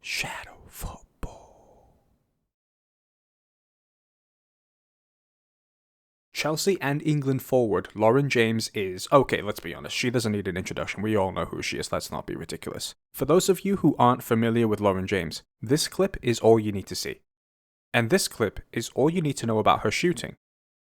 Shadow football. Chelsea and England forward Lauren James is, okay, let's be honest, she doesn't need an introduction, we all know who she is, let's not be ridiculous. For those of you who aren't familiar with Lauren James, this clip is all you need to see. And this clip is all you need to know about her shooting.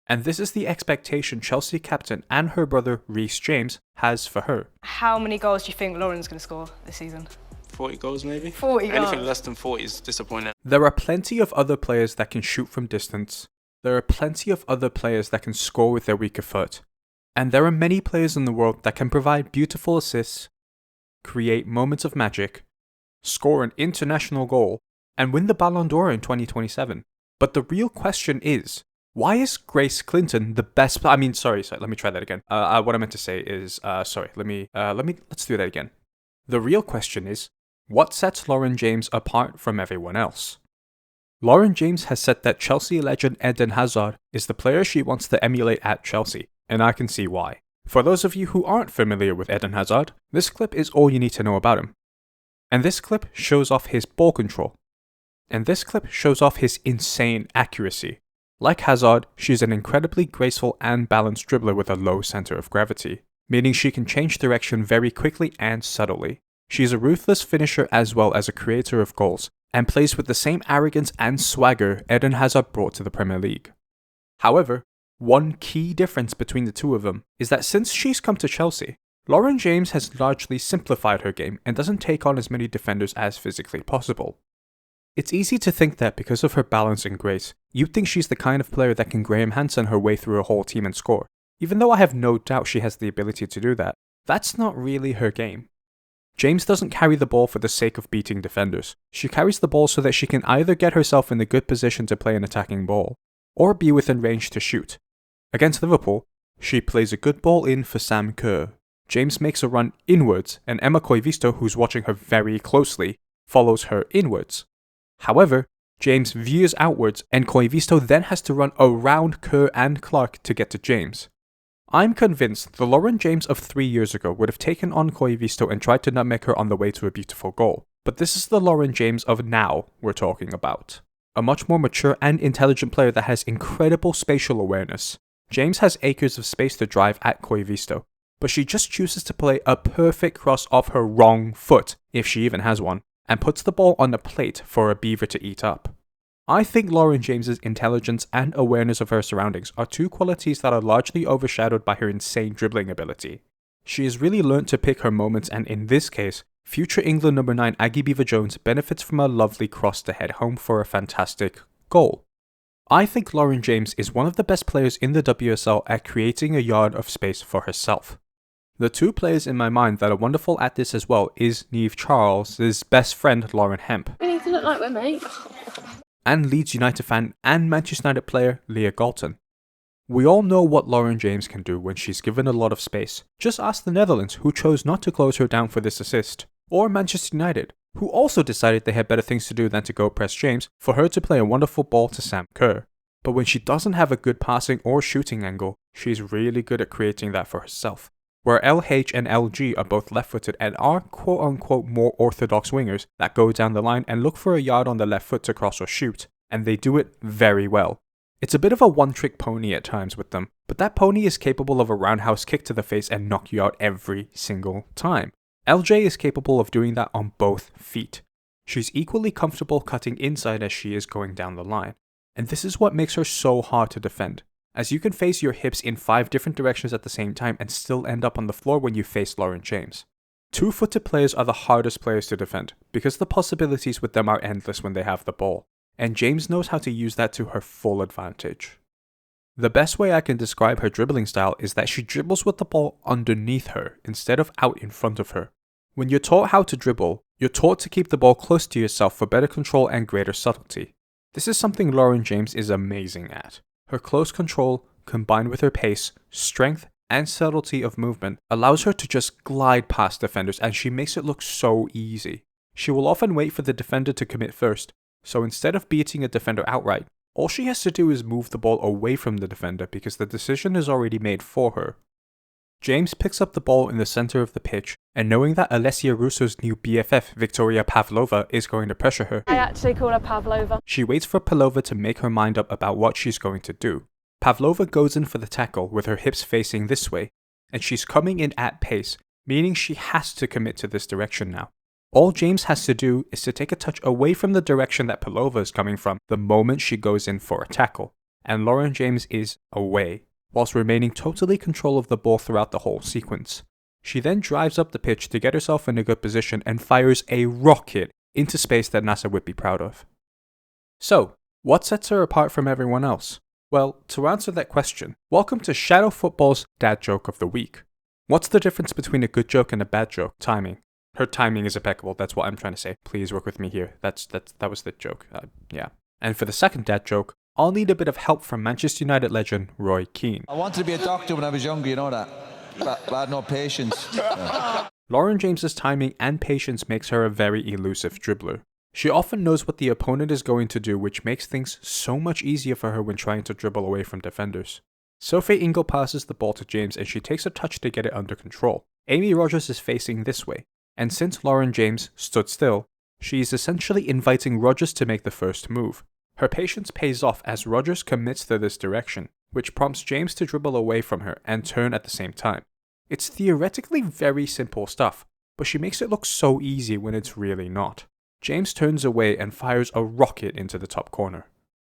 And this is the expectation Chelsea captain and her brother Reece James has for her. How many goals do you think Lauren's going to score this season? 40 goals maybe? 40 goals. Anything less than 40 is disappointing. There are plenty of other players that can shoot from distance. There are plenty of other players that can score with their weaker foot. And there are many players in the world that can provide beautiful assists, create moments of magic, score an international goal, and win the Ballon d'Or in 2027. But the real question is, why is Grace Clinton the best? Let me try that again. What I meant to say is, let's do that again. The real question is, what sets Lauren James apart from everyone else? Lauren James has said that Chelsea legend Eden Hazard is the player she wants to emulate at Chelsea, and I can see why. For those of you who aren't familiar with Eden Hazard, this clip is all you need to know about him. And this clip shows off his ball control. And this clip shows off his insane accuracy. Like Hazard, she's an incredibly graceful and balanced dribbler with a low center of gravity, meaning she can change direction very quickly and subtly. She's a ruthless finisher as well as a creator of goals, and plays with the same arrogance and swagger Eden Hazard brought to the Premier League. However, one key difference between the two of them is that since she's come to Chelsea, Lauren James has largely simplified her game and doesn't take on as many defenders as physically possible. It's easy to think that because of her balance and grace, you'd think she's the kind of player that can Graham Hansen her way through a whole team and score. Even though I have no doubt she has the ability to do that, that's not really her game. James doesn't carry the ball for the sake of beating defenders. She carries the ball so that she can either get herself in the good position to play an attacking ball, or be within range to shoot. Against Liverpool, she plays a good ball in for Sam Kerr. James makes a run inwards, and Emma Koivisto, who's watching her very closely, follows her inwards. However, James veers outwards, and Koivisto then has to run around Kerr and Clark to get to James. I'm convinced the Lauren James of 3 years ago would have taken on Koivisto and tried to nutmeg her on the way to a beautiful goal. But this is the Lauren James of now we're talking about. A much more mature and intelligent player that has incredible spatial awareness. James has acres of space to drive at Koivisto, but she just chooses to play a perfect cross off her wrong foot, if she even has one, and puts the ball on the plate for a beaver to eat up. I think Lauren James's intelligence and awareness of her surroundings are two qualities that are largely overshadowed by her insane dribbling ability. She has really learnt to pick her moments, and in this case, future England number 9 Aggie Beever-Jones benefits from a lovely cross to head home for a fantastic goal. I think Lauren James is one of the best players in the WSL at creating a yard of space for herself. The two players in my mind that are wonderful at this as well is Niamh Charles' best friend Lauren Hemp. We need to look like we're mates. And Leeds United fan and Manchester United player Leah Galton. We all know what Lauren James can do when she's given a lot of space. Just ask the Netherlands, who chose not to close her down for this assist, or Manchester United, who also decided they had better things to do than to go press James for her to play a wonderful ball to Sam Kerr. But when she doesn't have a good passing or shooting angle, she's really good at creating that for herself. Where LH and LG are both left-footed and are quote-unquote more orthodox wingers that go down the line and look for a yard on the left foot to cross or shoot, and they do it very well. It's a bit of a one-trick pony at times with them, but that pony is capable of a roundhouse kick to the face and knock you out every single time. LJ is capable of doing that on both feet. She's equally comfortable cutting inside as she is going down the line, and this is what makes her so hard to defend, as you can face your hips in 5 different directions at the same time and still end up on the floor when you face Lauren James. Two-footed players are the hardest players to defend, because the possibilities with them are endless when they have the ball, and James knows how to use that to her full advantage. The best way I can describe her dribbling style is that she dribbles with the ball underneath her instead of out in front of her. When you're taught how to dribble, you're taught to keep the ball close to yourself for better control and greater subtlety. This is something Lauren James is amazing at. Her close control, combined with her pace, strength, and subtlety of movement, allows her to just glide past defenders, and she makes it look so easy. She will often wait for the defender to commit first, so instead of beating a defender outright, all she has to do is move the ball away from the defender because the decision is already made for her. James picks up the ball in the center of the pitch, and knowing that Alessia Russo's new BFF, Victoria Pavlova, is going to pressure her, I actually call her Pavlova. she waits for Pavlova to make her mind up about what she's going to do. Pavlova goes in for the tackle with her hips facing this way, and she's coming in at pace, meaning she has to commit to this direction now. All James has to do is to take a touch away from the direction that Pavlova is coming from the moment she goes in for a tackle, and Lauren James is away, whilst remaining totally control of the ball throughout the whole sequence. She then drives up the pitch to get herself in a good position and fires a rocket into space that NASA would be proud of. So, what sets her apart from everyone else? Well, to answer that question, welcome to Shadow Football's Dad Joke of the Week. What's the difference between a good joke and a bad joke? Timing. Her timing is impeccable, that's what I'm trying to say. Please work with me here. That was the joke. Yeah. And for the second dad joke, I'll need a bit of help from Manchester United legend Roy Keane. I wanted to be a doctor when I was younger, you know that. But I had no patience. Yeah. Lauren James's timing and patience makes her a very elusive dribbler. She often knows what the opponent is going to do, which makes things so much easier for her when trying to dribble away from defenders. Sophie Ingle passes the ball to James and she takes a touch to get it under control. Amy Rogers is facing this way, and since Lauren James stood still, she is essentially inviting Rogers to make the first move. Her patience pays off as Rogers commits to this direction, which prompts James to dribble away from her and turn at the same time. It's theoretically very simple stuff, but she makes it look so easy when it's really not. James turns away and fires a rocket into the top corner.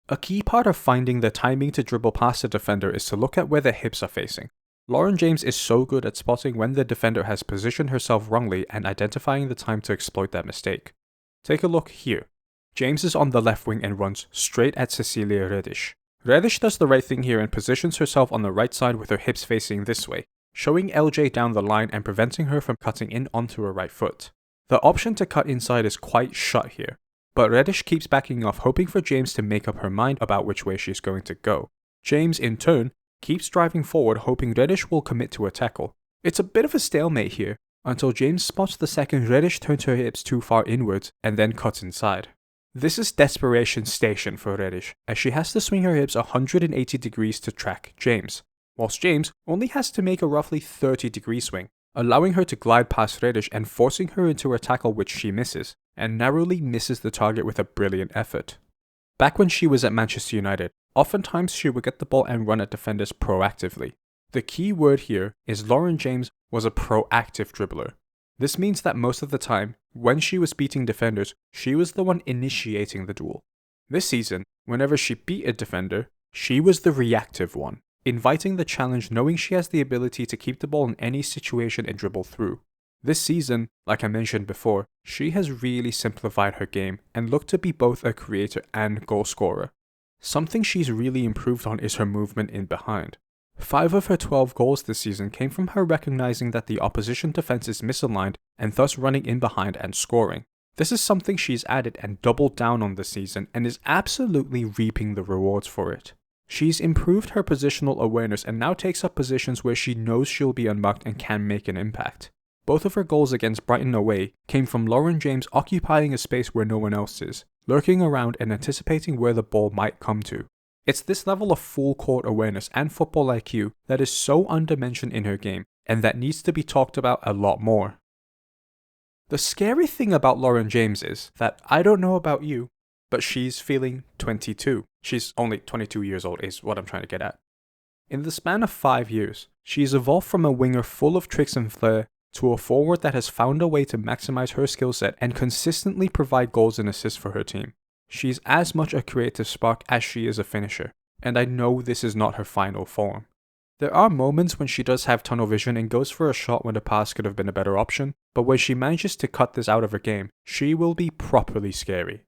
A key part of finding the timing to dribble past a defender is to look at where their hips are facing. Lauren James is so good at spotting when the defender has positioned herself wrongly and identifying the time to exploit that mistake. Take a look here. James is on the left wing and runs straight at Cecilia Redish. Redish does the right thing here and positions herself on the right side with her hips facing this way, showing LJ down the line and preventing her from cutting in onto her right foot. The option to cut inside is quite shut here, but Redish keeps backing off, hoping for James to make up her mind about which way she's going to go. James, in turn, keeps driving forward, hoping Redish will commit to a tackle. It's a bit of a stalemate here, until James spots the second Redish turns her hips too far inwards and then cuts inside. This is desperation station for Redish, as she has to swing her hips 180 degrees to track James, whilst James only has to make a roughly 30-degree swing, allowing her to glide past Redish and forcing her into a tackle which she misses, and narrowly misses the target with a brilliant effort. Back when she was at Manchester United, oftentimes she would get the ball and run at defenders proactively. The key word here is Lauren James was a proactive dribbler. This means that most of the time, when she was beating defenders, she was the one initiating the duel. This season, whenever she beat a defender, she was the reactive one, inviting the challenge knowing she has the ability to keep the ball in any situation and dribble through. This season, like I mentioned before, she has really simplified her game and looked to be both a creator and goal scorer. Something she's really improved on is her movement in behind. 5 of her 12 goals this season came from her recognizing that the opposition defense is misaligned and thus running in behind and scoring. This is something she's added and doubled down on this season and is absolutely reaping the rewards for it. She's improved her positional awareness and now takes up positions where she knows she'll be unmarked and can make an impact. Both of her goals against Brighton away came from Lauren James occupying a space where no one else is, lurking around and anticipating where the ball might come to. It's this level of full court awareness and football IQ that is so undermentioned in her game and that needs to be talked about a lot more. The scary thing about Lauren James is that I don't know about you, but she's feeling 22. She's only 22 years old is what I'm trying to get at. In the span of 5 years, she's evolved from a winger full of tricks and flair to a forward that has found a way to maximize her skill set and consistently provide goals and assists for her team. She's as much a creative spark as she is a finisher, and I know this is not her final form. There are moments when she does have tunnel vision and goes for a shot when the pass could have been a better option, but when she manages to cut this out of her game, she will be properly scary.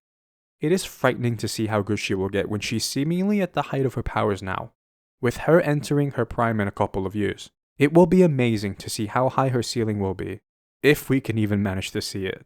It is frightening to see how good she will get when she's seemingly at the height of her powers now, with her entering her prime in a couple of years. It will be amazing to see how high her ceiling will be, if we can even manage to see it.